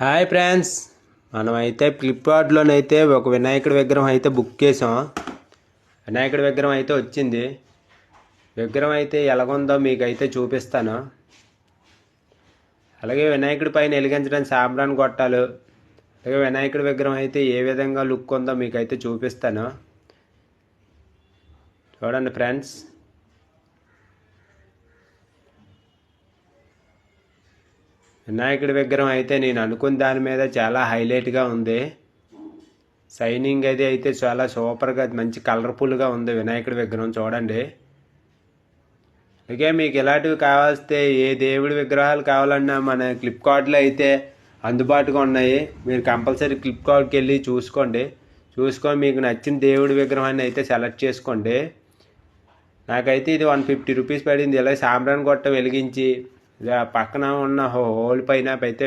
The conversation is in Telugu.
హాయ్ ఫ్రెండ్స్, మనమైతే ఫ్లిప్కార్ట్లోనైతే ఒక వినాయకుడి విగ్రహం అయితే బుక్ చేసాం. వినాయకుడి విగ్రహం అయితే వచ్చింది. విగ్రహం అయితే ఎలాగుందో మీకైతే చూపిస్తాను. అలాగే వినాయకుడి పైన వెలిగించడానికి సాంబ్రాణి గొట్టాలు, అలాగే వినాయకుడి విగ్రహం అయితే ఏ విధంగా లుక్ ఉందో మీకైతే చూపిస్తాను. చూడండి ఫ్రెండ్స్. వినాయకుడి విగ్రహం అయితే నేను అనుకున్న దాని మీద చాలా హైలైట్గా ఉంది. షైనింగ్ అయితే చాలా సూపర్గా మంచి కలర్ఫుల్గా ఉంది వినాయకుడి విగ్రహం. చూడండి. అలాగే మీకు ఇలాంటివి కావాల్స్తే ఏ దేవుడి విగ్రహాలు కావాలన్నా మన ఫ్లిప్కార్ట్లో అయితే అందుబాటుగా ఉన్నాయి. మీరు కంపల్సరీ ఫ్లిప్కార్ట్కి వెళ్ళి చూసుకొని మీకు నచ్చిన దేవుడి విగ్రహాన్ని అయితే సెలెక్ట్ చేసుకోండి. నాకైతే ఇది 150 రూపీస్ పడింది. ఇలా సాంబ్రాణి గొట్ట వెలిగించి పక్కన ఉన్న హోల్ పైన అయితే